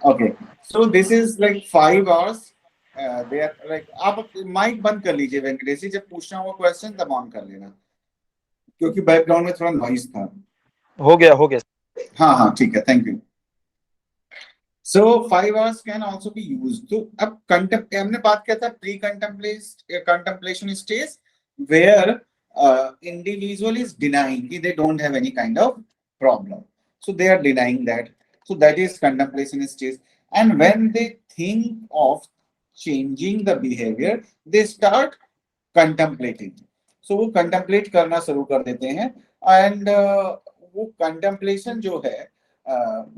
Okay, so this is like 5 hours. They are like, आप mike बंद कर लीजिए वेंकटेश जी, जब पूछना होगा क्वेश्चन तब ऑन कर लेना, क्योंकि बैकग्राउंड में थोड़ा नॉइस था। हो गया। हाँ हाँ ठीक है, thank you. So 5 hours can also be use. तो अब हमने बात किया था pre contemplation stage, where individual is denying कि they don't have any kind of problem, so they are denying that, so that is contemplation stage. And when they think of changing the behavior, they start contemplating. So वो contemplate करना शुरू कर देते हैं। and वो contemplation जो है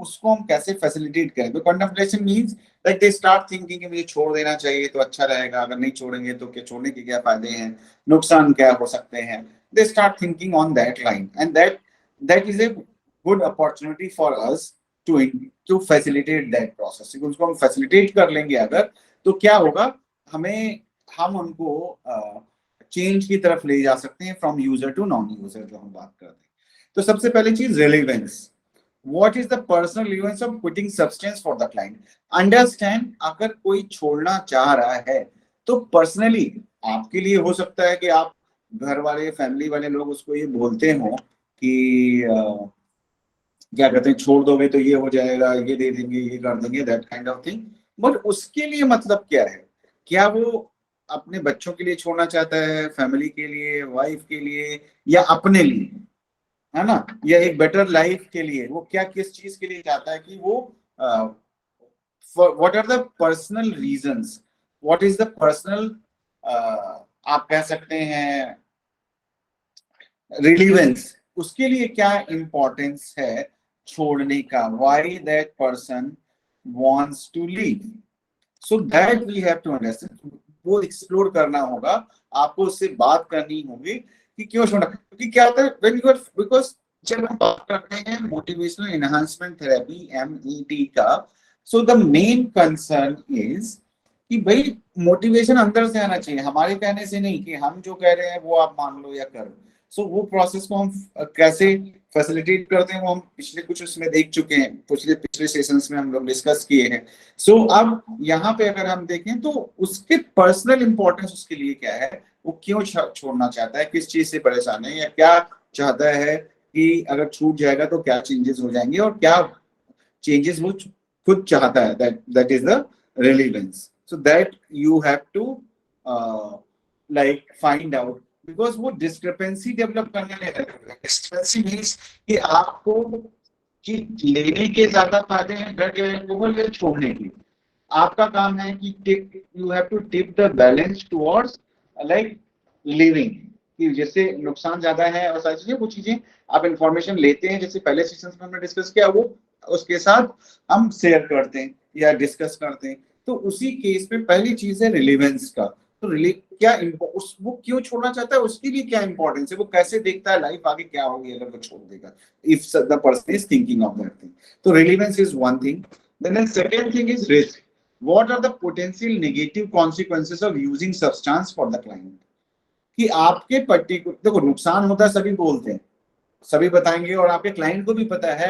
उसको हम कैसे फैसिलिटेट करें? तो contemplation means like they start thinking कि मुझे छोड़ देना चाहिए तो अच्छा रहेगा, अगर नहीं छोड़ेंगे तो क्या, छोड़ने के क्या फायदे हैं, नुकसान क्या हो सकते हैं। They start thinking on that line, and that is a good opportunity for us to to facilitate that process. उसको हम फैसिलिटेट कर लेंगे अगर, तो क्या होगा, हमें हम उनको चेंज की तरफ ले जा सकते हैं, from user to non user जो हम बात करते हैं। तो सबसे पहली चीज relevance. What is the personal relevance of quitting substance for the client? Understand, अगर कोई छोड़ना चाह रहा है तो पर्सनली आपके लिए हो सकता है कि आप घर वाले फैमिली वाले लोग उसको ये बोलते हो कि क्या कहते हैं, छोड़ दोगे तो ये हो जाएगा, ये दे देंगे, ये कर देंगे, that kind of thing. But उसके लिए मतलब क्या है? क्या वो अपने बच्चों के लिए छोड़ना चाहता है, फैमिली के लिए, वाइफ के लिए, या अपने लिए, है ना, या एक बेटर लाइफ के लिए? वो क्या, किस चीज के लिए चाहता है कि वो, what are the personal reasons, what is the personal, आप कह सकते हैं रिलीवेंस, उसके लिए क्या इंपॉर्टेंस है छोड़ने का, why that person wants to leave. So that we have to understand, वो एक्सप्लोर करना होगा, आपको उससे बात करनी होगी कि क्यों छोड़ा। क्योंकि क्या होता है व्हेन यू आर, बिकॉज जब हम बात करते हैं मोटिवेशनल एनहांसमेंट थेरेपी एमईटी का, so the main concern is कि भाई मोटिवेशन अंदर से आना चाहिए, हमारे कहने से नहीं, कि हम जो कह रहे हैं वो आप मान लो या करो। सो वो प्रोसेस को हम कैसे फैसिलिटेट करते हैं वो हम पिछले कुछ उसमें देख चुके हैं, पिछले पिछले सेशंस में हम लोग डिस्कस किए हैं। सो अब यहाँ पे अगर हम देखें तो उसके पर्सनल इंपॉर्टेंस उसके लिए क्या है, वो क्यों छोड़ना चाहता है, किस चीज से परेशान है, या क्या चाहता है कि अगर छूट जाएगा तो क्या चेंजेस हो जाएंगे, और क्या चेंजेस वो खुद चाहता है, that is the relevance. So that you have to like find out, because वो डिस्क्रिपेंसी डेवलप करने लगे। डिस्क्रिपेंसी मीन्स कि आपको कि लेने के ज्यादा फायदे हैं ड्रग एल्कोहल या छोड़ने के। आपका काम है कि tip, you have to tip the balance towards like living, कि जैसे नुकसान ज्यादा है और सारी चीजें, वो चीजें आप इंफॉर्मेशन लेते हैं, जैसे पहले सेशन में हमने डिस्कस किया, वो उसके साथ हम शेयर करते हैं या डिस्कस करते हैं। तो उसी केस में पहली चीज है रिलेवेंस का। तो क्या उस वो क्यों छोड़ना चाहता है, उसके लिए क्या इंपॉर्टेंस है, वो कैसे देखता है लाइफ आगे क्या होगी अगर वो छोड़ देगा, if the person is thinking of that thing. तो relevance is one thing. Then second thing is risk. What are the potential negative consequences of using substance for the client? कि आपके पर्टिकुलर, देखो नुकसान होता है सभी बोलते हैं, सभी बताएंगे, और आपके क्लाइंट को भी पता है,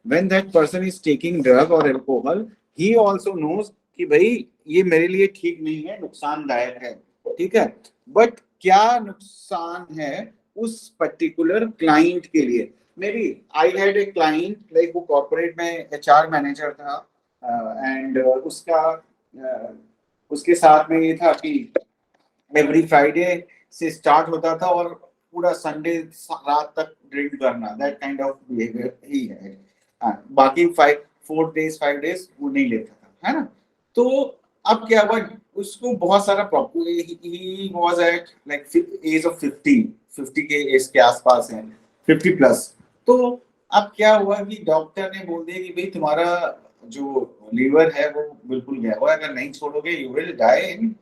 when that person is taking drug or alcohol, he also knows कि भाई ये मेरे लिए ठीक नहीं है, नुकसानदायक है, ठीक है। बट क्या नुकसान है उस पर्टिकुलर क्लाइंट के लिए? May be I had a client like, वो कॉर्पोरेट में एचआर मैनेजर था, एंड उसका उसके साथ में ये था कि एवरी फ्राइडे से स्टार्ट होता था और पूरा संडे रात तक ड्रिंक करना, दैट काइंड ऑफ बिहेवियर ही है। बाकी 5 डेज वो नहीं लेता था, है ना। तो अब क्या हुआ, उसको बहुत सारा problem, he was at like age of 50 के एज के आसपास है, 50+। तो अब क्या हुआ कि डॉक्टर ने बोल दिया कि भाई तुम्हारा जो लीवर है वो बिल्कुल गया हुआ है, अगर नहीं छोड़ोगे you will die in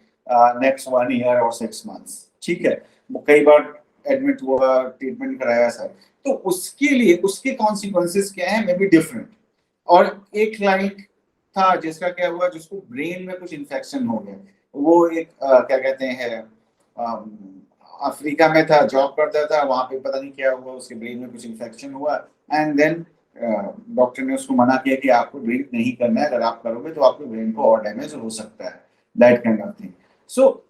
next 1 year और 6 मंथ्स, ठीक है। वो कई बार एडमिट हुआ, ट्रीटमेंट कराया सर। तो उसके लिए उसके कॉन्सिक्वेंसेस क्या है, मे बी डिफरेंट। और एक क्लाइंट था जिसका क्या हुआ, जिसको ब्रेन में कुछ इन्फेक्शन हो गया। वो एक क्या कहते हैं, अफ्रीका में था, जॉब करता था, वहां पे पता नहीं क्या हुआ, उसके ब्रेन में कुछ इन्फेक्शन हुआ, एंड देन डॉक्टर ने उसको मना किया कि आपको ड्रिंक नहीं करना है, अगर आप करोगे तो आपके ब्रेन को और डैमेज हो सकता है, दैट काइंड ऑफ थिंग। सो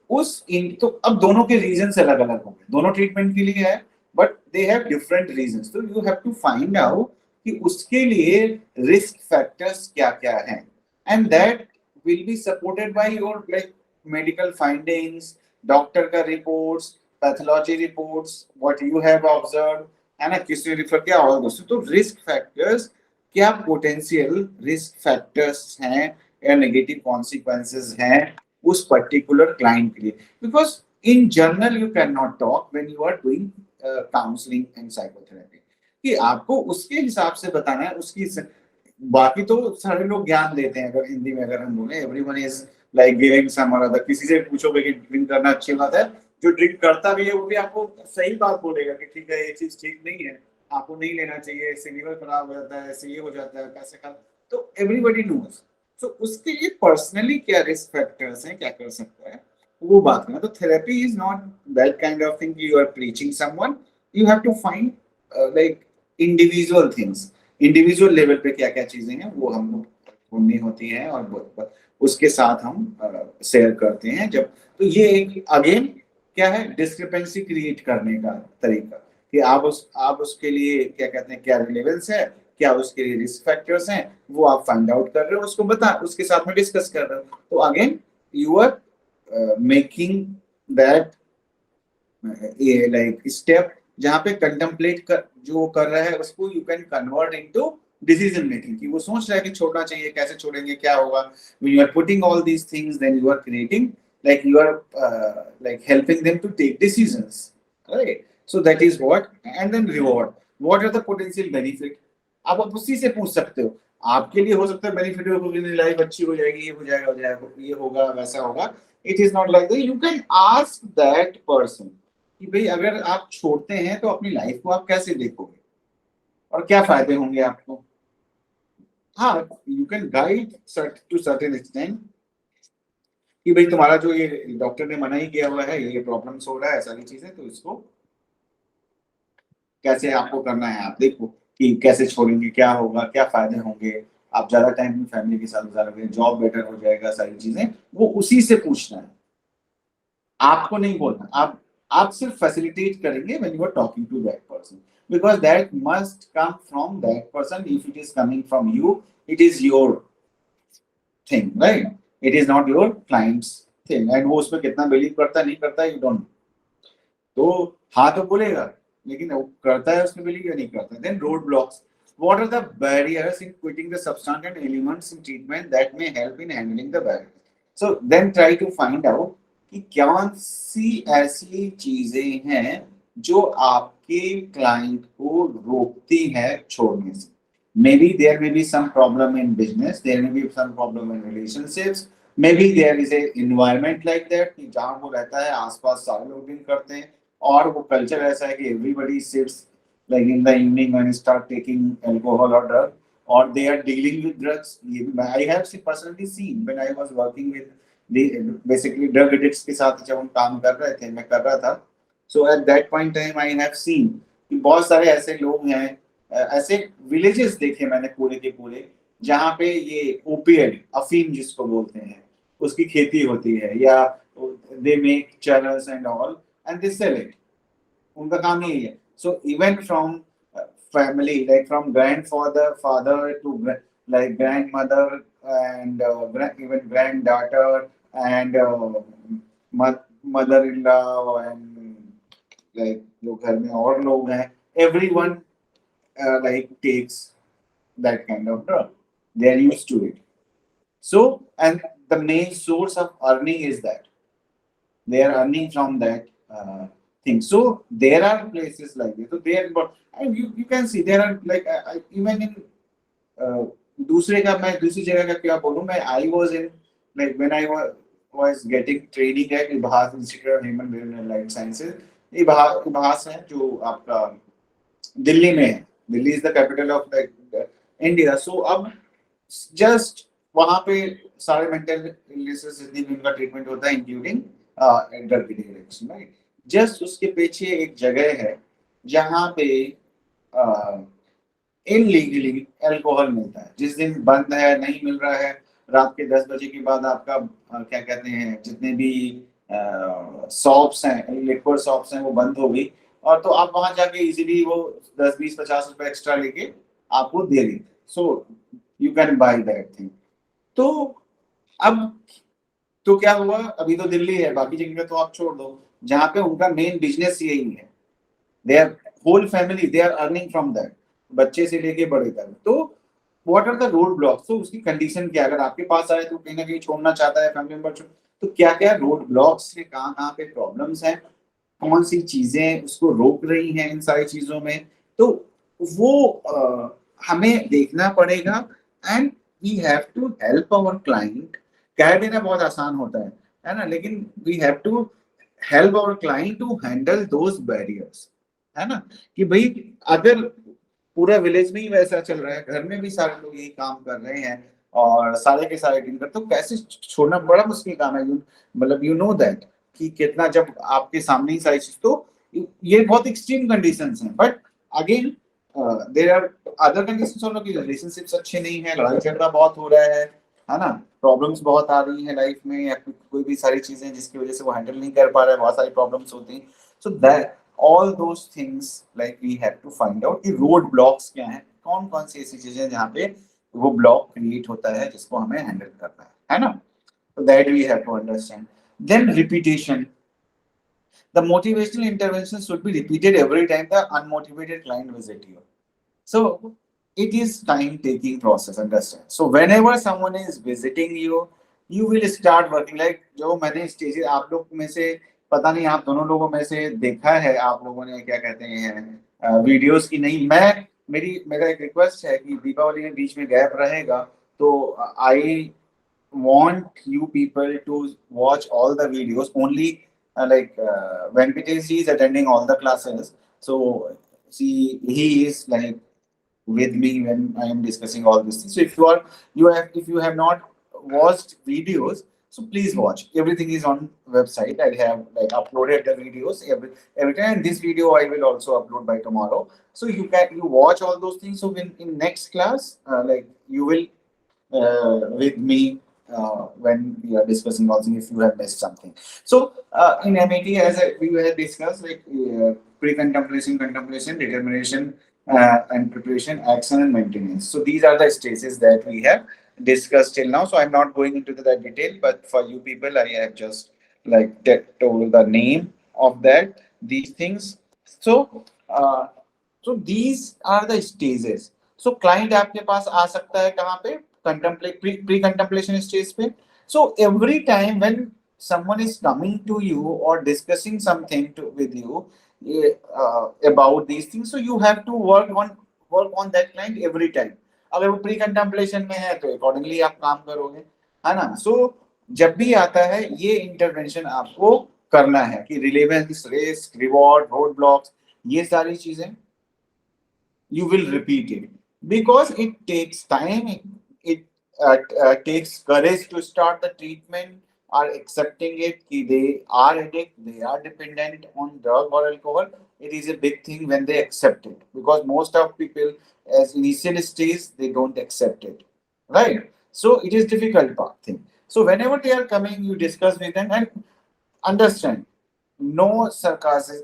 तो अब दोनों के रीजंस अलग अलग होंगे, दोनों ट्रीटमेंट के लिए है, but they have different reasons. तो you have to find out कि उसके लिए रिस्क फैक्टर्स क्या क्या हैं, and that will be supported by your like medical findings, doctor का reports, pathology reports, what you have observe, है ना, किसने रिफर किया, और दोस्तों तो रिस्क फैक्टर्स, क्या पोटेंशियल रिस्क फैक्टर्स हैं या नेगेटिव कॉन्सिक्वेंसेस हैं उस पर्टिकुलर क्लाइंट के लिए, because in general you can not talk when you are doing counselling and psychotherapy, कि आपको उसके हिसाब से बताना है उसकी। बाकी तो सारे लोग ज्ञान देते हैं, अगर हिंदी में अगर हम बोले, everyone is like giving some और अदर। किसी से पूछोगे कि ड्रिंक करना अच्छी बात है, जो ड्रिंक करता भी है वो भी आपको सही बात बोलेगा कि ठीक है ये चीज ठीक नहीं है, आपको नहीं लेना चाहिए, इससे लीवर खराब हो जाता है, इससे ये हो जाता है, पैसे खराब। तो एवरीबडी नोज। तो उसके लिए पर्सनली क्या रिस्क फैक्टर्स हैं, क्या कर सकता है, वो बात करना। तो therapy is not that kind of thing you are preaching someone, you have to find like individual things, individual level पे क्या क्या चीजें हैं वो हमको ढूंढनी होती है, और उसके साथ हम शेयर करते हैं जब। तो ये एक अगेन क्या है, डिस्क्रिपेंसी क्रिएट करने का तरीका, कि आप उसके लिए क्या कहते हैं, क्या रिलेवेंस है, क्या उसके लिए रिस्क फैक्टर्स हैं, वो आप फाइंड आउट कर रहे हो, उसको बता, उसके साथ में डिस्कस कर रहे हो। तो again you are making that like step, जहां पे कंटेम्पलेट कर जो कर रहा है उसको you can convert into decision making, कि वो सोच रहा है कि छोड़ना चाहिए, कैसे छोड़ेंगे, क्या होगा। When you are putting all these things, then you are creating like you are like helping them to take decisions, right? So that is what, and then reward, what are the potential benefit, आप उसी से पूछ सकते हो। आपके लिए हो सकता है बेनिफिट हो, क्योंकि लाइफ अच्छी हो जाएगी, ये हो जाएगा, हो जाएगा, ये होगा, वैसा होगा। It is not like that. You can ask that person कि भाई अगर आप छोड़ते हैं तो अपनी लाइफ को आप कैसे देखोगे और क्या फायदे होंगे आपको। हाँ, you can guide to certain extent कि भाई तुम्हारा जो ये डॉक्टर ने मना ही किया हुआ है, ये प्रॉब्लम्स हो रहा है, सारी चीजें, तो इसको कैसे आपको करना है, आप देखो कि कैसे छोड़ेंगे, क्या होगा, क्या फायदे होंगे, आप ज्यादा टाइम अपनी फैमिली के साथ गुजारोगे, जॉब बेटर हो जाएगा, सारी चीजें वो उसी से पूछना है, आपको नहीं बोलना। आप सिर्फ फैसिलिटेट करेंगे when you are talking to that person, because that must come from that person. If it is coming from you, it is your thing, right? It is not your client's thing, and वो उसमें कितना believe करता है नहीं करता है, you don't. तो हाँ तो बोलेगा, लेकिन वो करता है उसमें बिलीव या नहीं करता। Then road blocks, what are the barriers in quitting the substance and elements in treatment that may help in handling the barriers? So then try to find out कि कौन सी ऐसी चीजें हैं जो आपके क्लाइंट को रोकती है छोड़ने से। Maybe there may be some problem in business, there may be some problem in relationships, maybe there is a environment like that कि जहाँ वो रहता है आसपास सारे लोग ड्रिंक करते हैं, और वो कल्चर ऐसा है कि everybody sits like in the evening when you start taking alcohol or drug, or they are dealing with drugs. I have personally seen when I was working with the basically drug addicts के साथ जब हम काम कर रहे थे, मैं कर रहा था, so at that point time I have seen कि बहुत सारे ऐसे लोग हैं, ऐसे विलेजेस देखे मैंने पूरे के पूरे, जहाँ पे ये ओपिएड, अफीम जिसको बोलते हैं, उसकी खेती होती है, या दे मेक चरस and all and they sell it, उनका काम यही है। So even from family, like from grandfather, father to like grandmother and even granddaughter and mother-in-law and like जो घर में और लोग हैं, everyone like takes that kind of drug. They are used to it. So and the main source of earning is that they are earning from that thing. So there are places like this. So there, but you can see there are like even in दूसरे का, मैं दूसरी जगह का क्या बोलूं, मैं I was in like when I was getting training at इबाहस Institute of Human and Life Sciences. इबाहस है जो आपका दिल्ली में है, Delhi is the capital of India. So अब जस्ट वहां पे सारे मेंटल इलनेसेस जितनी भी उनका ट्रीटमेंट होता है including drug addiction, right? Just उसके पीछे एक जगह है जहाँ पे इनलीगली अल्कोहल मिलता है, जिस दिन बंद है, नहीं मिल रहा है, रात के 10 बजे के बाद आपका क्या कहते हैं, जितने भी शॉप्स हैं, लिक्विड शॉप्स हैं, वो बंद हो गई, और तो आप वहां जाके इजीली वो 10, 20, 50 रुपए एक्स्ट्रा लेके आपको दे दी, so you can buy that thing. तो अब तो क्या हुआ, अभी तो दिल्ली है, बाकी जगह तो आप छोड़ दो, जहाँ पे उनका मेन बिजनेस यही है, their whole family they are earning from that, बच्चे से लेके बड़े तक। तो what are the road blocks, तो उसकी कंडीशन क्या, अगर आपके पास आए तो कहीं ना कहीं छोड़ना चाहता है फैमिली मेंबर, तो क्या क्या रोड ब्लॉक्स है, कहाँ कहाँ पे प्रॉब्लम्स हैं, कौन सी चीजें उसको रोक रही हैं इन सारी चीजों में, तो वो हमें देखना पड़ेगा। And we have to help our client. कह देना बहुत आसान होता है ना, लेकिन we have to help our client to handle those barriers, है ना, कि भाई अगर पूरा विलेज में ही वैसा चल रहा है, घर में भी सारे लोग यही काम कर रहे हैं और सारे के सारे दिन कर, तो कैसे छोड़ना बड़ा मुश्किल काम है, मतलब यू नो दैट कि कितना, जब आपके सामने ही सारी चीज, तो ये बहुत एक्सट्रीम कंडीशंस हैं, but again there are other conditions also, कि रिलेशनशिप्स अच्छे नहीं है, लड़ाई झगड़ा बहुत हो रहा है ना, प्रॉब्लम्स बहुत आ रही है लाइफ में, या कोई भी सारी चीजें जिसकी वजह से वो हैंडल नहीं कर पा रहा है, बहुत सारी प्रॉब्लम्स होती हैं, so that all those things like we have to find out कि रोड ब्लॉक्स क्या हैं, कौन कौन सी ऐसी चीजें जहाँ पे वो ब्लॉक क्रिएट होता है जिसको हमें हैंडल करना है ना, तो that we have to understand. Then repetition, the motivational intervention should be repeated every time the unmotivated client visit you, so it is time taking process, understand, so whenever someone is visiting you, you will start working like, जो मैंने stage आप लोग में से, पता नहीं आप दोनों लोगों में से देखा है, आप लोगों ने क्या कहते हैं वीडियोस की, नहीं, मैं मेरा एक रिक्वेस्ट है कि दीपावली में बीच में गैप रहेगा, तो आई want you people to watch all the videos only, Venkatesh is attending all the classes, so see he is like with me when I am discussing all these things. So if you have not watched videos, so please watch. Everything is on website. I have like uploaded the videos every time. And this video I will also upload by tomorrow. So you watch all those things. So in next class, like you will with me when we are discussing also if you have missed something. So in MAT, as we had discussed, like pre-contemplation, contemplation, determination, and preparation, action, and maintenance. So these are the stages that we have discussed till now. So I'm not going into that detail, but for you people, I have just like told the name of that these things. So so these are the stages. So client आपके पास आ सकता है कहाँ पे, contemplate pre-contemplation stage पे. So every time when someone is coming to you or discussing something with you about these things, so you have to work on that client every time. अगर वो pre contemplation में है तो accordingly आप काम करोगे, है ना। सो जब भी आता है ये इंटरवेंशन आपको करना है कि relevance, risk, reward, road blocks, ये सारी चीजें you will repeat it because it takes time. It takes courage to start the treatment or accepting it कि they are addict, they are dependent on drug or alcohol. It is a big thing when they accept it, because most of people as initial stage they don't accept it, right? So it is difficult part thing. So whenever they are coming, you discuss with them and understand, no sarcasm,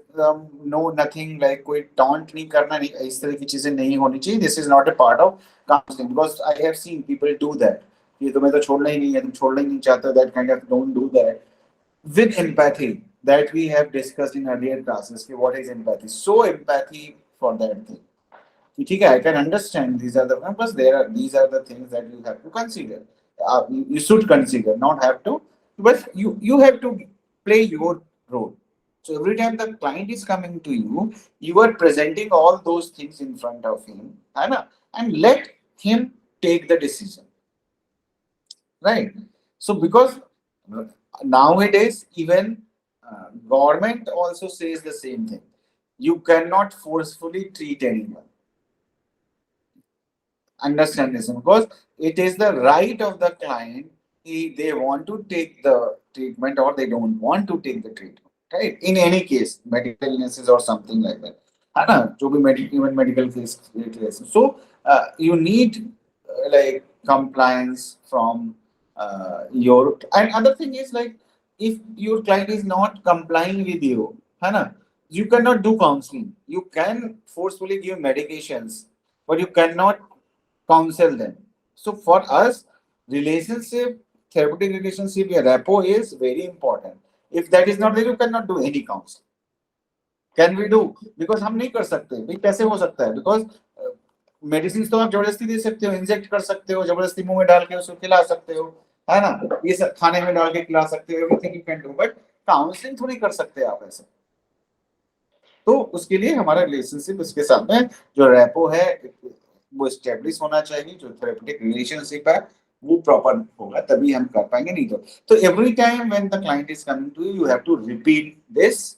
no nothing, like कोई taunt नहीं करना, नहीं, इस तरह की चीजें नहीं होनी चाहिए, this is not a part of counselling, because I have seen people do that, ये तुम्हें तो छोड़ना ही नहीं है, तुम छोड़ना ही नहीं चाहते, that kind of, don't do that with empathy that we have discussed in earlier classes. What is empathy? So empathy for that thing. ठीक है, I can understand these are the numbers. These are the things that you have to consider. You should consider, not have to, but you have to play your role. So every time the client is coming to you, you are presenting all those things in front of him, and let him take the decision, right? So because nowadays even government also says the same thing. You cannot forcefully treat anyone. Understand this, because it is the right of the client. They want to take the treatment or they don't want to take the treatment, right? In any case, medical illnesses or something like that. है ना, जो भी even medical case. So you need like compliance from your, and other thing is like if your client is not complying with you, है ना, you cannot do counseling. You can forcefully give medications, but you cannot counsel them. So for us, relationship, therapeutic relationship या rapport is very important. If that is not there, you cannot do any counseling. Can we do? Because हम नहीं कर सकते भाई, कैसे हो सकता है? बिकॉज मेडिसिन तो आप जबरदस्ती दे सकते हो, इंजेक्ट कर सकते हो, जबरदस्ती मुंह में डाल के उसको खिला सकते हो, है ना, ये सब खाने में डाल के खिला सकते हो, everything you can do, but counselling थोड़ी कर सकते आप ऐसे. तो उसके लिए हमारा रिलेशनशिप उसके साथ में जो रैपो है वो स्टेब्लिश होना चाहिए, जो थेरेपेटिक रिलेशनशिप है वो प्रॉपर होगा, तभी हम कर पाएंगे. नहीं तो every time when the client is coming to you, you have to repeat this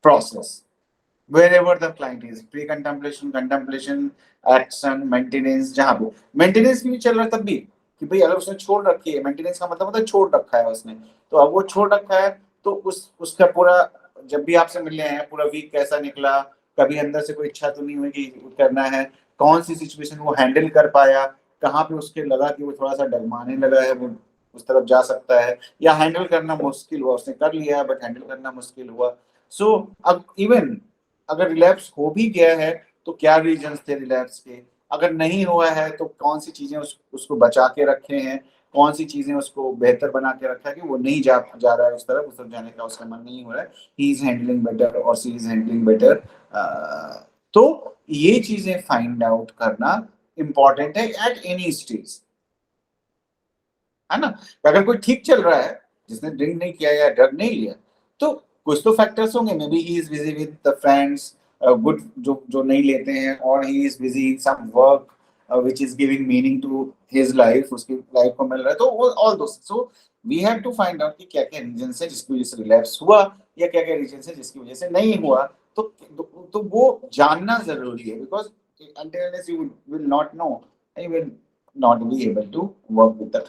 process wherever the client is, pre-contemplation, contemplation, action, maintenance. जहां पे मेंटेनेंस भी चल रहा है तब भी कि भाई अगर उसने छोड़ रखी है, मेंटेनेंस का मतलब होता है छोड़ रखा है उसने, तो अब वो छोड़ रखा है तो उसका पूरा, जब भी आपसे मिलने हैं पूरा वीक कैसा निकला, कभी अंदर से कोई इच्छा तो नहीं हुई कि करना है, कौन सी सिचुएशन वो हैंडल कर पाया, कहाँ पे उसके लगा कि वो थोड़ा सा डगमाने लगा है, वो उस तरफ जा सकता है, या हैंडल करना मुश्किल हुआ, उसने कर लिया बट हैंडल करना मुश्किल हुआ. सो अब इवन अगर रिलैप्स हो भी गया है तो क्या रीजंस थे रिलैप्स के, अगर नहीं हुआ है तो कौन सी चीजें उसको बचा के रखे हैं, कौन सी चीजें उसको बेहतर बना के रखा है कि वो नहीं जा रहा है उस तरफ जाने का उसका मन नहीं हो रहा है, ही इज हैंडलिंग बेटर और सी इज हैंडलिंग बेटर. तो ये चीजें फाइंड आउट करना इंपॉर्टेंट है एट एनी स्टेज, है ना. अगर कोई ठीक चल रहा है, जिसने ड्रिंक नहीं किया या ड्रग नहीं लिया, तो कुछ तो फैक्टर्स होंगे, may be he is busy with the friends, good जो जो नहीं लेते हैं, और he is busy in some work which is giving meaning to his life, उसकी लाइफ को मिल रहा है, तो all those. So we have to find out कि क्या क्या रीजन है जिसकी वजह से रिलैप्स हुआ, या क्या क्या रीजन है जिसकी वजह से नहीं हुआ. तो वो जानना जरूरी है, because until unless you will not know, you will not be able to work with that.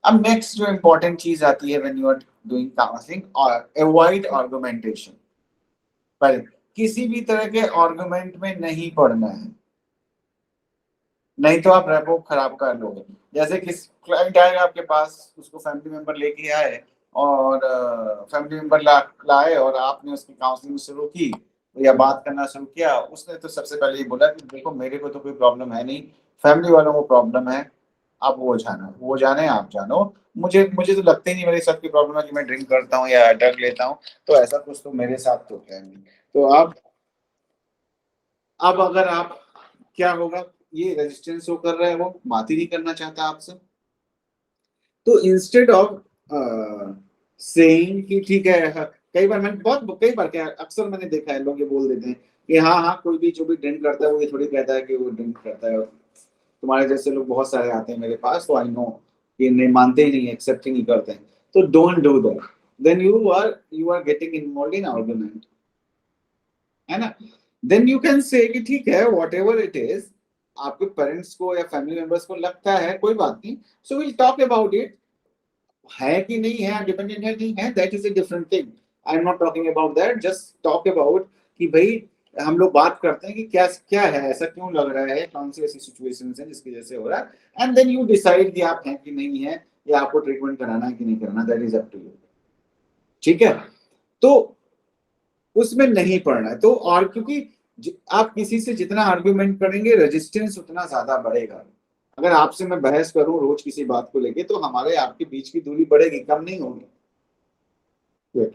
अब नेक्स्ट जो इंपॉर्टेंट चीज आती है when you are doing counselling, और अवॉइड आर्गुमेंटेशन. पर किसी भी तरह के आर्गुमेंट में नहीं पड़ना है, नहीं तो आप रैपो खराब कर लोगे. जैसे किस क्लाइंट आएगा आपके पास, उसको फैमिली मेंबर लेके आए, और फैमिली मेंबर लाए और आपने उसकी काउंसलिंग शुरू की या बात करना शुरू किया, उसने तो सबसे पहले ये बोला कि देखो मेरे को तो कोई प्रॉब्लम है नहीं, फैमिली वालों को प्रॉब्लम है, आप वो जाने आप जानो, मुझे मुझे तो लगता ही नहीं मेरे साथ की प्रॉब्लम है कि मैं ड्रिंक करता हूँ या ड्रग लेता हूँ, तो ऐसा कुछ तो मेरे साथ तो है नहीं. तो अब अगर आप, क्या होगा, ये रेजिस्टेंस शो कर रहा है, वो बात ही नहीं करना चाहता आपसे, तो इंस्टेड ऑफ सेइंग कि ठीक है, कई बार मैंने कई बार क्या अक्सर मैंने देखा है, लोग ये बोल देते हैं कि हाँ कोई भी जो भी ड्रिंक करता है वो ये थोड़ी कहता है कि वो ड्रिंक करता है. तुम्हारे जैसे लोग बहुत सारे आते हैं मेरे पास, तो आई नो कि नहीं, मानते ही नहीं, एक्सेप्ट ही नहीं करते हैं. तो don't do that. Then you are getting involve in argument, है ना. देन यू कैन से कि ठीक है, वॉट एवर इट इज, आपके पेरेंट्स को या फैमिली मेंबर्स को लगता है, कोई बात नहीं, so will talk about it. है कि नहीं है, डिपेंडेंट है नहीं है, that is a different thing. I am not talking about that, just talk about कि भाई हम लोग बात करते हैं कि क्या क्या है, ऐसा क्यों लग रहा है, कौन सी ऐसी सिचुएशंस है जिसकी वजह से हो रहा है, एंड देन यू डिसाइड कि आप हैं कि नहीं है, या आपको ट्रीटमेंट कराना है कि नहीं कराना, that is up to you. ठीक है, तो उसमें नहीं पड़ना है. तो और क्योंकि आप किसी से जितना आर्ग्यूमेंट करेंगे, रेजिस्टेंस उतना ज्यादा बढ़ेगा. अगर आपसे मैं बहस करूं रोज किसी बात को लेके, तो हमारे आपके बीच की दूरी बढ़ेगी, कम नहीं होगी.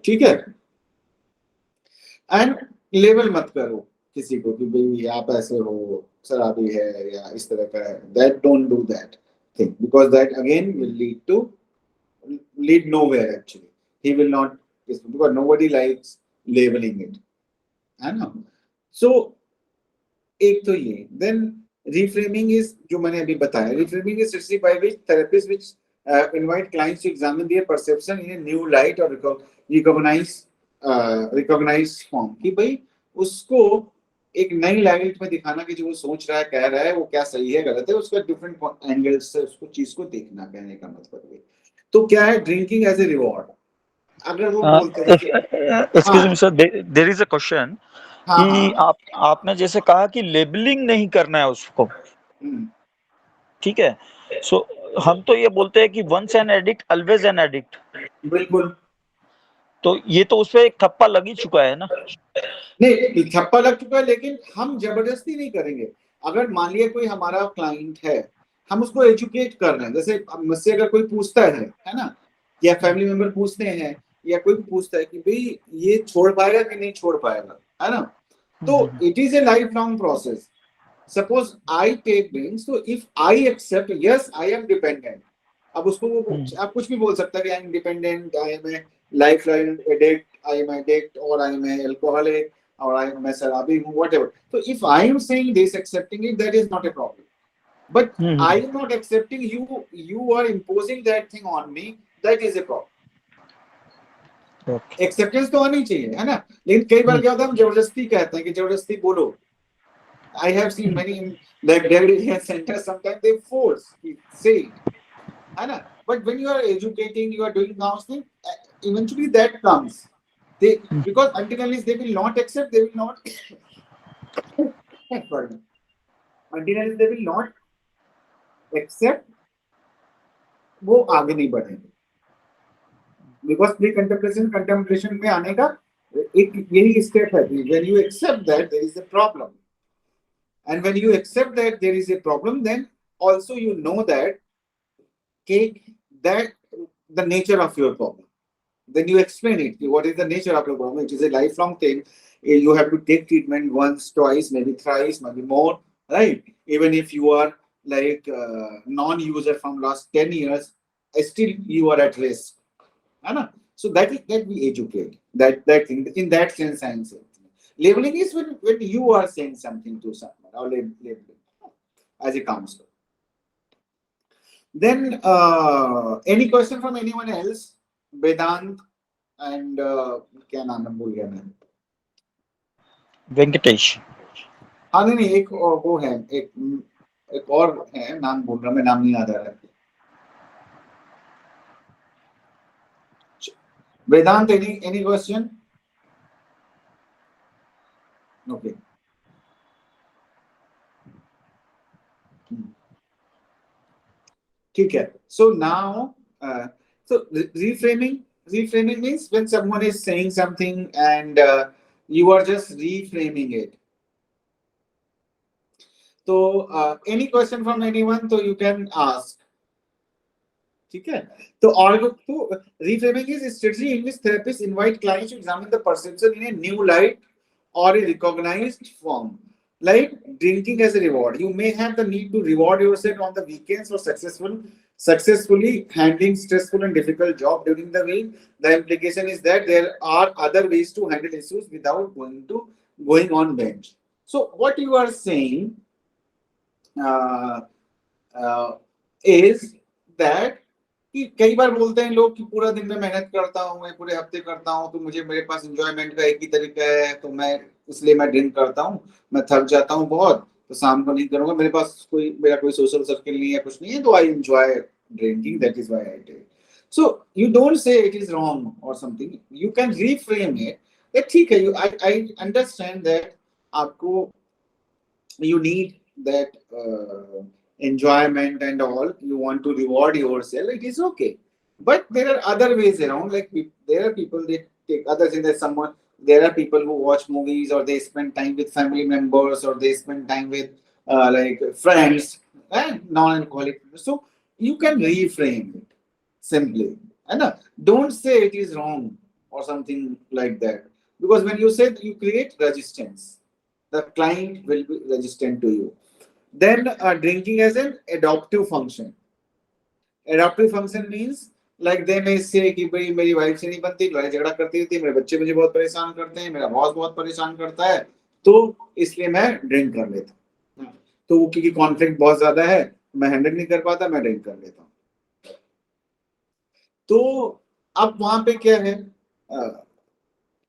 ठीक है. एंड लेवल मत करो किसी को कि भाई आप ऐसे हो, शराबी है या इस तरह का है. That don't do that thing, because that again will lead nowhere actually. He will not, because nobody likes labeling it, है ना. So एक तो ये. देन reframing is, जो मैंने अभी बताया, reframing is strategy by which therapists which invite clients to examine their perception in a new light or recognize form, कि भाई उसको एक नई लाइट में दिखाना कि जो वो सोच रहा है, कह रहा है, वो क्या सही है गलत है, उसका डिफरेंट एंगल से उसको चीज को देखना, कहने का मतलब है. तो क्या है, ड्रिंकिंग एज ए रिवॉर्ड. अगर वो बोलते हैं कि Excuse हाँ, me, sir. There is a question. हाँ कि हाँ। आपने जैसे कहा कि लेबलिंग नहीं करना है उसको, ठीक है। सो हम तो ये बोलते हैं कि once an addict always an addict, बिल्कुल। तो ये तो उसपे एक ठप्पा लग ही चुका है ना। नहीं, ठप्पा लग चुका है, लेकिन हम जबरदस्ती नहीं करेंगे। अगर मान लिया कोई हमारा क्लाइंट है, हम उसको एजुकेट कर रहे हैं, जैसे अब मुझसे अगर कोई पूछता है ना, या फैमिली मेंबर पूछते हैं, या कोई भी पूछता है कि भाई ये छोड़ पाएगा कि नहीं छोड़ पाएगा, है ना, तो it is a life long process. Suppose I take drinks, तो if I accept yes I am dependent, अब उसको वो आप कुछ भी बोल सकता है कि I am dependent, I am a life line addict, I am addict, और I am a alcoholic, or मैं शराबी हूँ, whatever. So if I am saying this, accepting it, that is not a problem. But I am not accepting you, you are imposing that thing on me, that is a problem. Acceptance तो आनी चाहिए, है ना, लेकिन कई बार क्या होता है हम जबरदस्ती कहते हैं कि जबरदस्ती बोलो। I have seen many in like rehabilitation centers, sometimes they force say it, है ना, but when you are educating, you are doing counseling, eventually that comes. They, because until unless they will not accept, they will not pardon, until unless they will not accept, वो आगे नहीं बढ़ेंगे। Because pre contemplation contemplation में आने का एक यही step है कि when you accept that there is a problem, and when you accept that there is a problem, then also you know that, okay, that the nature of your problem, then you explain it, what is the nature of your problem. It is a lifelong thing. You have to take treatment once, twice, maybe thrice, maybe more, right? Even if you are like non-user from last 10 years, still you are at risk, है ना. So that is that we educate, that thing in that sense. I am saying labeling is when you are saying something to someone, or labeling as a counselor. Then any question from anyone else? Vedant and क्या नाम है, भूल गया मैं. वेंकटेश। हाँ नहीं, एक वो है, एक और है, नाम भूल रहा मैं, नाम नहीं याद आ रहा है. वेदांत, any question? Okay. ठीक है. So now, so reframing means when someone is saying something and you are just reframing it. So any question from anyone, so you can ask. ठीक है. तो और तो reframing is a strategy in which therapists invite clients to examine the perception in a new light or a recognized form. Like drinking as a reward, you may have the need to reward yourself on the weekends for successfully handling stressful and difficult job during the week. The implication is that there are other ways to handle issues without going on bench. So what you are saying is that कि कई बार बोलते हैं लोग कि पूरा दिन में मेहनत करता हूँ, मैं पूरे हफ्ते करता हूँ, तो मुझे मेरे पास एंजॉयमेंट का एक ही तरीका है, तो मैं इसलिए मैं ड्रिंक करता हूँ, मैं थक जाता हूँ बहुत, तो शाम को नहीं करूंगा, मेरे पास मेरा कोई सोशल सर्कल नहीं है, कुछ नहीं है, तो I enjoy drinking, that is why I take. So you don't say it is wrong और something, you can reframe it. ठीक है, आई अंडरस्टैंड दैट आपको you need that enjoyment and all, you want to reward yourself, it is okay, but there are other ways around. Like there are people, they take other things, that someone, there are people who watch movies, or they spend time with family members, or they spend time with like friends and non-alcoholic. So you can reframe it simply, and don't say it is wrong or something like that, because when you say, you create resistance, the client will be resistant to you. Then drinking as an adaptive function. Adaptive function means like they may say कि भाई मेरी wife से नहीं बनती, लड़ाई झगड़ा करती रहती है, मेरे बच्चे मुझे बहुत परेशान करते हैं, मेरा बॉस बहुत परेशान करता है, तो इसलिए मैं ड्रिंक कर लेता हूँ. तो वो क्योंकि कॉन्फ्लिक्ट बहुत ज्यादा है, मैं हैंडल नहीं कर पाता, मैं ड्रिंक कर लेता हूँ. तो अब वहां पे क्या है,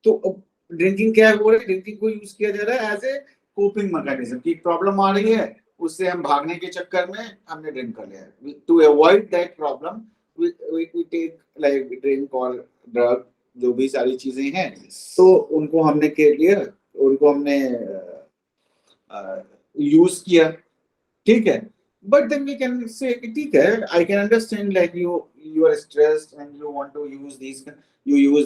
तो ड्रिंकिंग क्या हो रहा है, ड्रिंकिंग को यूज किया जा रहा है एज ए कोपिंग मैकेनिज्म, की प्रॉब्लम आ रही है, उससे हम भागने के चक्कर में हमने ड्रिंक कर लिया. To avoid that problem we take like drink और ड्रग, जो भी सारी चीजें हैं, तो उनको हमने के लिए उनको हमने यूज किया, ठीक है, but then we can say ठीक है, I can understand like you are stressed and you want to use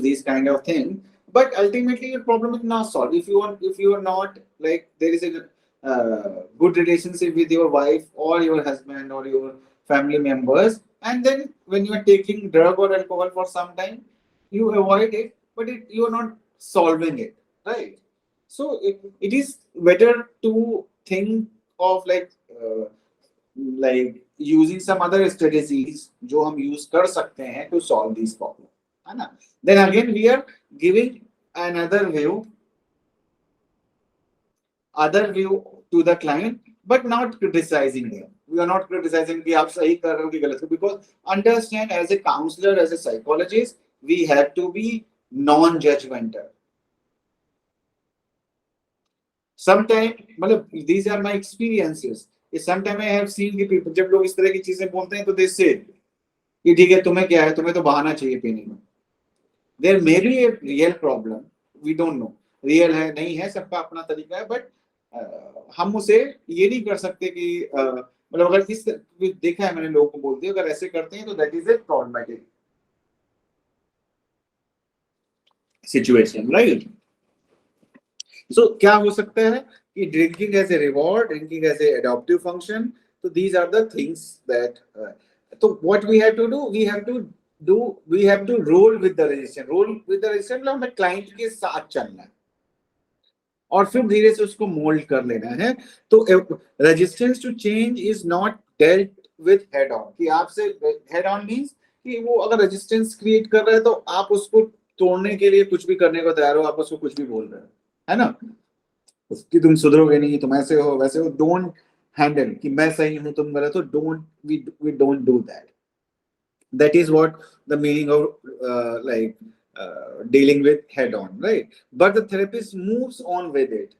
these kind of thing, but ultimately your problem is not solved if you are not like there is a good relationship with your wife or your husband or your family members, and then when you are taking drug or alcohol for some time, you avoid it, but you are not solving it, right? So it is better to think of like using some other strategies जो हम use कर सकते हैं to solve these problem, है ना? Then again we are giving another view to the client, but not criticizing them. We are not criticizing कि आप सही कर रहे हो कि गलत हो, because understand as a counselor, as a psychologist, we have to be non-judgmental. Sometimes मतलब these are my experiences. Sometimes I have seen कि people जब लोग इस तरह की चीजें बोलते हैं तो they say कि ठीक है, तुम्हें क्या है, तुम्हें तो बहाना चाहिए पीने में. There may be a real problem, we don't know, real है नहीं है, सबका अपना तरीका है, but हम उसे ये नहीं कर सकते कि मतलब अगर इस देखा है मैंने लोगों को बोलते हैं, अगर ऐसे करते हैं तो that is a problematic situation, right? So क्या हो सकता है कि drinking as a reward, drinking as a adaptive function, so these are the things that so what we have to do, we have to roll with the resistance. Roll with the resistance मतलब हमें client के साथ चलना है और फिर धीरे से उसको मोल्ड कर लेना है. तो resistance to change is not dealt with head on, कि आपसे हेड ऑन मींस कि वो अगर रेजिस्टेंस क्रिएट कर रहा है तो आप उसको तोड़ने के लिए कुछ भी करने को तैयार हो, आप उसको कुछ भी बोल रहे हो, है ना, कि तुम सुधरोगे नहीं, तुम ऐसे हो वैसे हो. डोंट हैंडल कि मैं सही हूं तुम गलत हो. Don't we don't do that. That is what the meaning of dealing with head on, right? But the therapist moves on with it,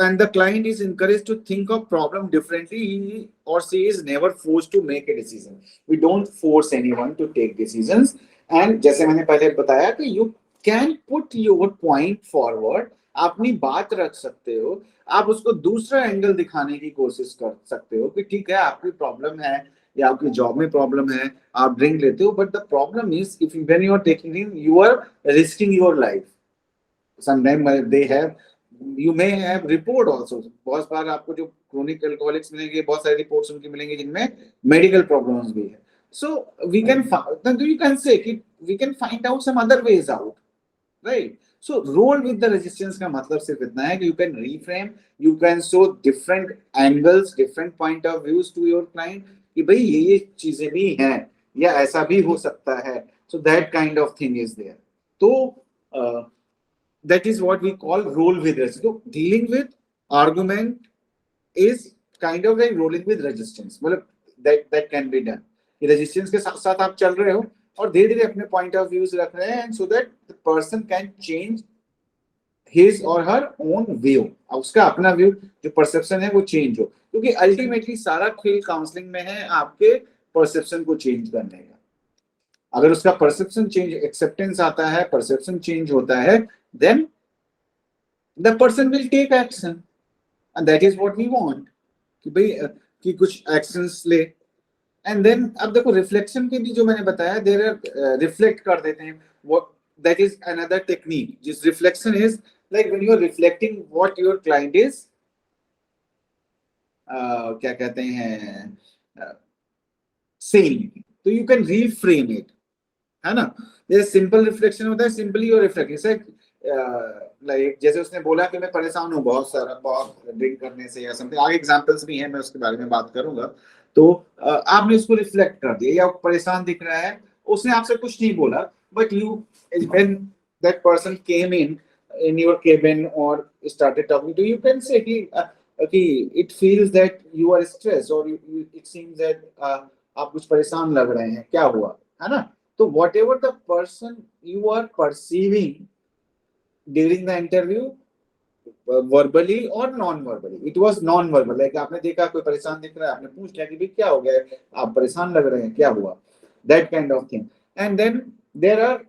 and the client is encouraged to think of problem differently. He or she is never forced to make a decision. We don't force anyone to take decisions. And जैसे मैंने पहले बताया कि you can put your point forward, आप अपनी बात रख सकते हो, आप उसको दूसरा एंगल दिखाने की कोशिश कर सकते हो कि ठीक है, आपकी प्रॉब्लम है या आपकी जॉब में प्रॉब्लम है, आप ड्रिंक लेते हो, but the problem is if when you are taking drink you are risking your life. Sometime they have, you may have report also. बहुत बार आपको जो chronic alcoholics मिलेंगे, बहुत सारे रिपोर्ट्स उनकी मिलेंगे जिनमें मेडिकल प्रॉब्लम्स भी है. So we can you can say कि we can find out some other ways out, right? So roll with the resistance का मतलब सिर्फ इतना है कि you can reframe, you can show different angles, different point of views to your client कि भाई ये चीजें भी हैं या ऐसा भी हो सकता है. So that kind of thing is there. तो that is what we call roll with resistance. So dealing with argument is kind of like rolling with resistance. मतलब that can be done. कि resistance के साथ साथ आप चल रहे हो और धीरे धीरे अपने point of views रख रहे हैं, and so that the person can change his or her own view. उसका अपना view जो perception है वो change हो, क्योंकि ultimately सारा खेल काउंसलिंग में है आपके perception को change करने का. अगर उसका perception change, acceptance आता है, perception change होता है, then the person will take action, and that is what we want कि भाई कि कुछ actions ले. And then अब देखो reflection के भी जो मैंने बताया, there are reflect कर देते हैं. What that is another technique. जिस reflection is like when you are reflecting what your client is क्या कहते हैं saying, तो you can reframe it, है ना. जैसे सिंपल रिफ्लेक्शन होता है, सिंपली और रिफ्लेक्ट से लाइक जैसे उसने बोला कि मैं परेशान हूँ बहुत ड्रिंक करने से या समथिंग. आगे एग्जांपल्स भी हैं, मैं उसके बारे में बात करूंगा. तो आपने उसको रिफ्लेक्ट कर दिया या परेशान दिख रहा है, उसने आपसे कुछ नहीं बोला, but you when that person came in your cabin और started talking to you, can say कि it feels that you are stress और इट सीम्स दैट आप कुछ परेशान लग रहे हैं, क्या हुआ, है ना. So whatever the person you are perceiving during the interview, verbally or non-verbally, it was non-verbal. Like आपने देखा कोई परेशान दिख रहा है, आपने पूछ लिया कि भाई क्या हो गया, आप परेशान लग रहे हैं, क्या हुआ, that kind of thing. And then there are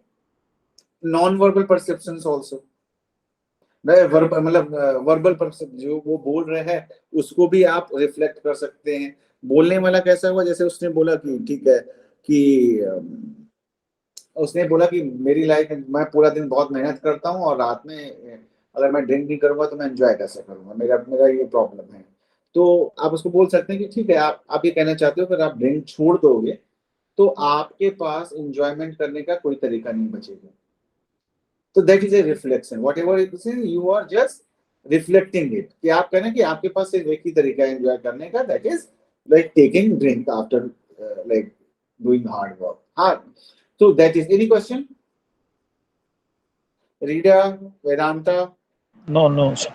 non-verbal perceptions also. मतलब वर्बल पर्सन जो वो बोल रहे हैं उसको भी आप रिफ्लेक्ट कर सकते हैं। बोलने वाला कैसा हुआ, जैसे उसने बोला कि ठीक है कि उसने बोला कि मेरी लाइफ में मैं पूरा दिन बहुत मेहनत करता हूँ और रात में अगर मैं ड्रिंक नहीं करूंगा तो मैं एंजॉय कैसे करूंगा, मेरा मेरा ये प्रॉब्लम है। तो आप उसको बोल सकते हैं कि ठीक है, आप ये कहना चाहते हो अगर आप ड्रिंक छोड़ दोगे तो आपके पास एंजॉयमेंट करने का कोई तरीका नहीं बचेगा। तो that is a reflection, whatever it is, you are just reflecting it, कि आप कहना कि आपके पास सिर्फ एक ही तरीका है एंजॉय करने का, that is like taking drink after like doing hard work. हाँ, so that is any question? Rita, Vedanta? No, no, sir.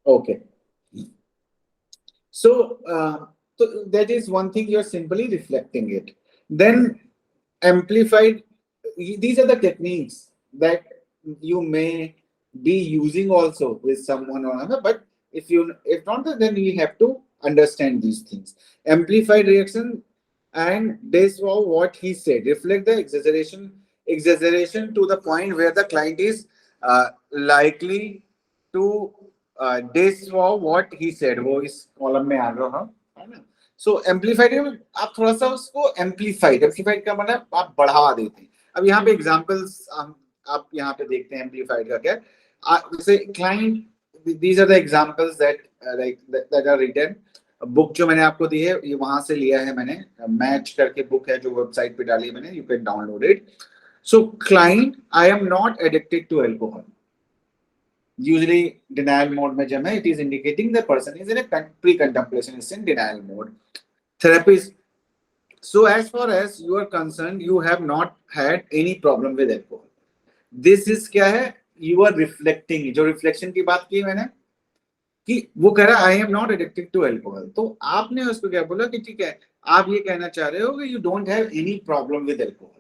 Okay. So that is one thing, you're simply reflecting it. Then amplified, these are the techniques that you may be using also with someone or another, but if not, then we have to understand these things. Amplified reaction and this was what he said. Reflect the exaggeration to the point where the client is likely to disavow what he said. वो इस column में आ रहा है ना। सो amplified, आप थोड़ा सा उसको एम्पलीफाइड का मतलब आप बढ़ा देते हैं। अब यहाँ पे एग्जांपल्स आप यहाँ पे देखते हैं एम्पलीफाइड का क्या, जैसे client, these are the examples that like that are written. Book जो मैंने आपको दी है ये वहां से लिया है मैंने, मैच करके बुक है जो वेबसाइट पे डाली है मैंने, you can download it. So client, I am not addicted to alcohol. Usually denial mode में जब है, it is indicating the person is in a pre-contemplation, is in denial mode. Therapist, so as far as you are concerned, you have not had any problem with alcohol. This is क्या है, you are reflecting, जो reflection की बात की मैंने कि वो कह रहा है I am not addicted to alcohol, तो आपने उसको क्या बोला कि ठीक है आप ये कहना चाह रहे हो कि you don't have any problem with alcohol।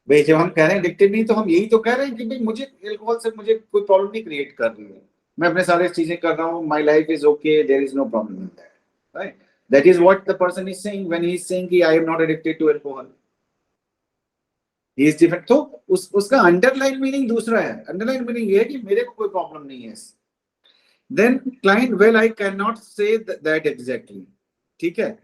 भाई जब हम कह रहे हैं एडिक्टेड नहीं, तो हम यही तो कह रहे हैं कि भाई मुझे अल्कोहल से मुझे कोई प्रॉब्लम नहीं क्रिएट कर रही है, मैं अपने सारे चीजें कर रहा हूँ, my life is okay, there is no problem in that, right? That is what the person is saying when he is saying कि I am not addicted to alcohol, he is different. तो उसका underline meaning दूसरा है, underline meaning ये है कि मेरे को कोई प्रॉब्लम नहीं है। Then client, well I can not say that exactly, ठीक है।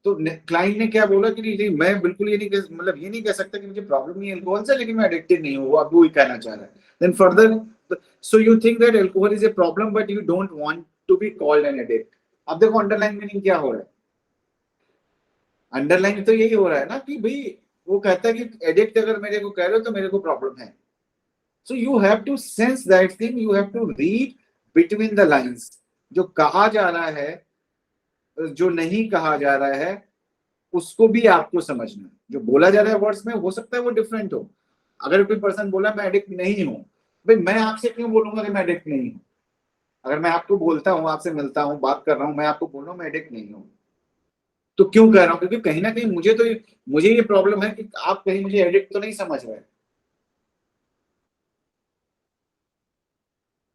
तो क्लाइंट ने क्या बोला कि नहीं मैं बिल्कुल ये नहीं मतलब ये नहीं कह सकता कि मुझे प्रॉब्लम नहीं है अल्कोहल से, लेकिन मैं एडिक्टेड नहीं हूँ, अब वो ही कहना चाह रहा है। Then further, so you think that alcohol is a problem but you don't want to be called an addict. अब देखो अंडरलाइन मीनिंग क्या हो रहा है, अंडरलाइन तो यही हो रहा है ना कि भाई वो कहता है कि एडिक्ट अगर मेरे को कह रहे हो तो मेरे को प्रॉब्लम है। So you have to sense that thing, you have to read between the lines, जो कहा जा रहा है जो नहीं कहा जा रहा है उसको भी आपको समझना। जो बोला जा रहा है वर्ड्स में हो सकता है वो डिफरेंट हो। अगर कोई पर्सन बोला मैं एडिक्ट नहीं हूं, भाई मैं आपसे क्यों बोलूंगा कि मैं एडिक्ट नहीं हूं? अगर मैं आपको बोलता हूं, आपसे मिलता हूं, बात कर रहा हूं, मैं आपको बोल रहा हूं मैं एडिक्ट नहीं हूं, तो क्यों कह रहा हूं? क्योंकि कहीं ना कहीं मुझे ये प्रॉब्लम है कि आप कहीं मुझे एडिक्ट तो नहीं समझ रहे।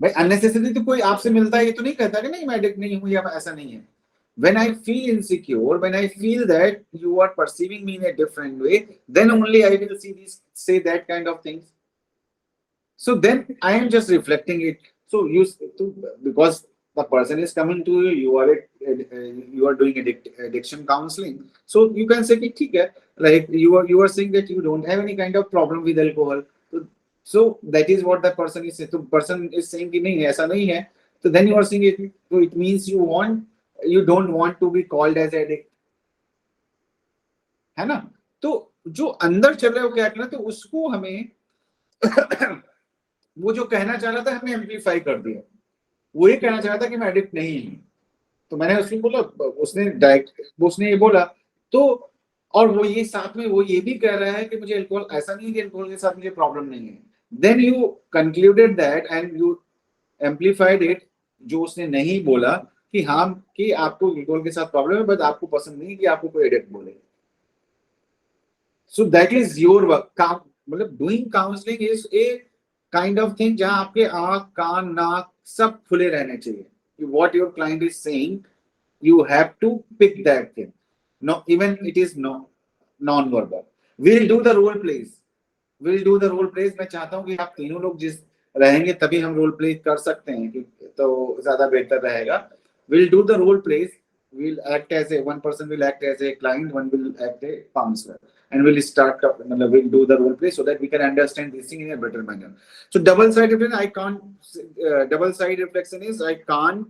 भाई अननेसेसरी तो कोई आपसे मिलता है ये तो नहीं कहता कि नहीं मैं एडिक्ट नहीं हूं या ऐसा नहीं है। When I feel insecure, when I feel that you are perceiving me in a different way, then only I will say that kind of things. So then I am just reflecting it. So because the person is coming to you, you are doing addiction counseling. So you can say, "ठीक है," like you are saying that you don't have any kind of problem with alcohol. So that is what the person is saying. So person is saying कि नहीं ऐसा नहीं है. So then you are saying it. So it means you don't want to be called as addict, है ना? तो जो अंदर चल रहा है वो क्या करना, तो उसको हमें वो जो कहना चाह रहा था हमने एम्पलीफाई कर दिया। वो ये कहना चाह रहा था कि मैं एडिक्ट नहीं हूं, तो मैंने उसको बोला, उसने ये बोला, तो और वो ये साथ में वो ये भी कह रहा है कि मुझे अल्कोहल ऐसा नहीं है कि अल्कोहल के साथ मुझे प्रॉब्लम नहीं है। Then you concluded that and you amplified it, जो उसने नहीं बोला कि हाँ कि आपको अल्कोहल के साथ प्रॉब्लम है बट आपको पसंद नहीं कि आपको कोई एडिक्ट बोले। So that is your work. मतलब doing counselling is a kind of thing जहां आपके आंख कान नाक सब खुले रहने चाहिए। What your client is saying, you have to pick that thing. No, even it is non-verbal. We'll do the role plays. We'll do the role plays. मैं चाहता हूँ कि आप तीनों लोग जिस रहेंगे तभी हम रोल प्ले कर सकते हैं कि तो ज्यादा बेहतर रहेगा. We'll do the role plays. We'll act as a one person will act as a client, one will act a counselor, and we'll start. We'll do the role play so that we can understand this thing in a better manner. So double side reflection, I can't. Double side reflection is I can't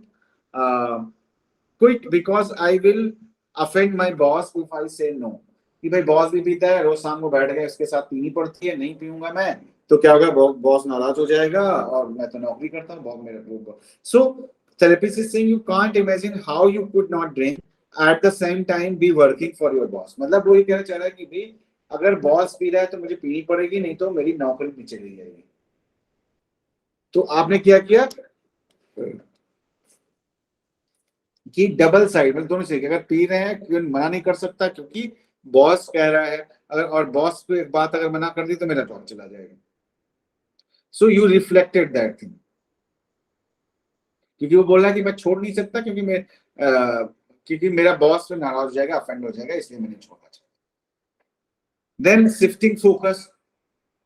quit because I will offend my boss if I say no. कि भाई boss भी पीता है, रोज शाम को बैठ गए उसके साथ पीनी पड़ती है, नहीं पीऊंगा मैं तो क्या होगा, बॉस नाराज हो जाएगा और मैं तो नौकरी करता हूँ, बॉस मेरा. सो therapist is saying you can't imagine how you could not drink at the same time be working for your boss. मतलब वो ये कहना चाह रहा है कि भाई अगर बॉस पी रहा है तो मुझे पीनी पड़ेगी, नहीं तो मेरी नौकरी भी चली जाएगी. तो आपने क्या किया कि डबल साइड में दोनों से, अगर पी रहे हैं क्यों मना नहीं कर सकता क्योंकि बॉस कह रहा है, अगर और बॉस को एक बात अगर मना कर दी तो मेरा जॉब चला जाएगा. So you reflected that thing, क्योंकि वो बोल रहा है कि मैं छोड़ नहीं सकता क्योंकि मेरा बॉस नाराज हो जाएगा, अफेंड हो जाएगा, इसलिए मैंने छोड़ा. Then shifting focus,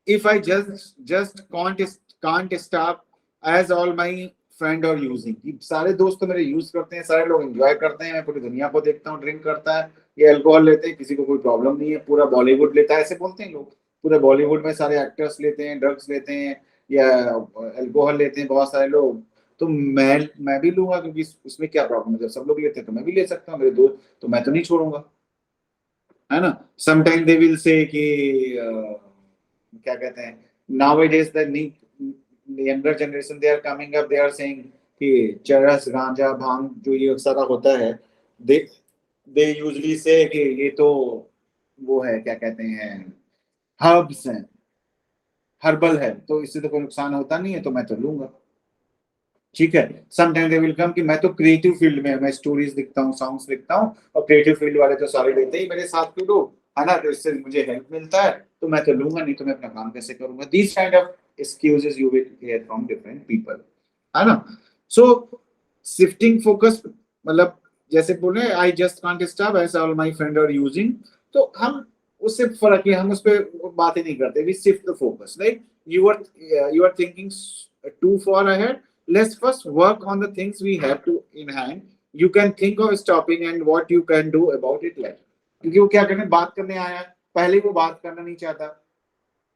if I just can't stop as all my friend और यूजिंग. सारे दोस्त तो मेरे यूज करते हैं, सारे लोग एंजॉय करते हैं, मैं पूरी दुनिया को देखता हूँ ड्रिंक करता है, ये अल्कोहल लेते हैं, किसी को कोई प्रॉब्लम नहीं है, पूरा बॉलीवुड लेता है, ऐसे बोलते हैं लोग. पूरे बॉलीवुड में सारे एक्टर्स लेते हैं, ड्रग्स लेते हैं या अल्कोहल लेते हैं बहुत सारे लोग, तो मैं भी लूंगा क्योंकि उसमें क्या प्रॉब्लम है, जब सब लोग लेते हैं तो मैं भी ले सकता हूँ, मेरे दोस्त, तो मैं तो नहीं छोड़ूंगा, है ना. समटाइम दे विल से कि क्या कहते हैं, nowadays the younger generation they are coming up, they are saying कि चरस, गांजा, भांग जो ये सारा होता है, they usually say कि ये तो वो है, क्या कहते हैं, हर्ब्स हैं, हर्बल है, तो इससे तो कोई नुकसान होता नहीं है, तो मैं तो लूंगा. ठीक है. समटाइम दे विल कम कि मैं तो क्रिएटिव फील्ड में, मैं स्टोरीज लिखता हूँ, सॉन्ग्स लिखता हूँ, और क्रिएटिव फील्ड वाले तो सारे लेते ही मेरे साथ के लोग, है ना, तो इससे मुझे हेल्प मिलता है, तो मैं तो लूंगा, नहीं तो मैं अपना काम कैसे करूंगा. This kind of excuses you will hear from different people, है ना. So shifting focus मतलब जैसे बोले I just can't stop as all my friends are using, तो हम उससे फर्क है, हम उस पर बात ही नहीं करते. We shift the focus, right? You are thinking too far ahead. Let's first work on the things we have to in hand. You can think of stopping and what you can do about it later. क्योंकि वो क्या करने, बात करने आया, पहले वो बात करना नहीं चाहता,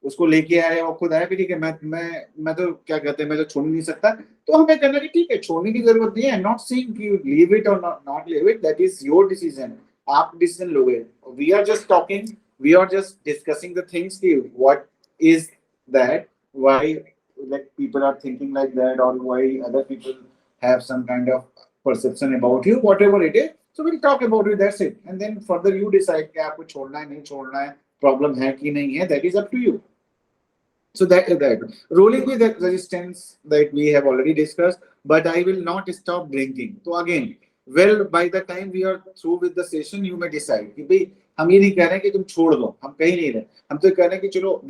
उसको लेके आया, वो खुद आया भी ठीक है, मैं तो क्या कहते हैं, मैं तो छोड़ नहीं सकता, तो हमें कहना कि ठीक है, छोड़ने की जरूरत नहीं है. नॉट सेइंग कि यू लीव इट और not leave it, that is your decision, आप डिसीजन लोगे. We are just talking, we are just discussing the things कि what is that, why like people are thinking like that, or why other people have some kind of perception about you, whatever it is. So we'll talk about it, that's it, and then further you decide कि आपको छोड़ना है नहीं छोड़ना है, problem है कि नहीं है, that is up to you. So that rolling with that resistance that we have already discussed, but I will not stop drinking. So again, well, by the time we are through with the session, you may decide कि भाई हम ये नहीं कह रहे हैं कि तुम छोड़ दो, हम कहीं नहीं रहे, हम तो कह रहे हैं कि चलो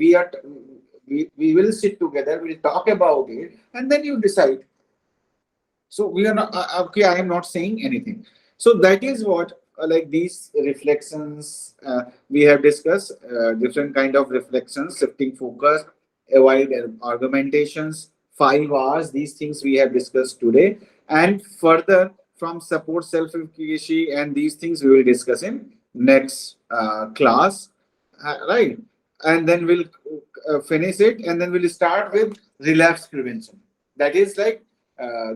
we will sit together, we'll talk about it, and then you decide. So we are not okay, I am not saying anything. So that is what like these reflections we have discussed, different kind of reflections, shifting focus, avoid argumentations, 5 hours, these things we have discussed today, and further from support self-efficacy and these things we will discuss in next class, right? And then we'll finish it, and then we'll start with relapse prevention. That is like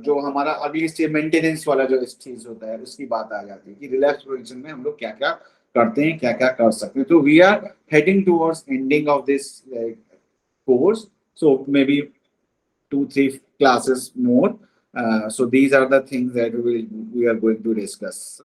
जो हमारा अगली stage maintenance वाला जो चीज होता है, उसकी बात आ जाती है कि रिलैप्स प्रिवेंशन में हम लोग क्या क्या करते हैं, क्या क्या कर सकते हैं. तो we are heading towards ending of this course, so maybe 2-3 classes more. So these are the things that we are going to discuss.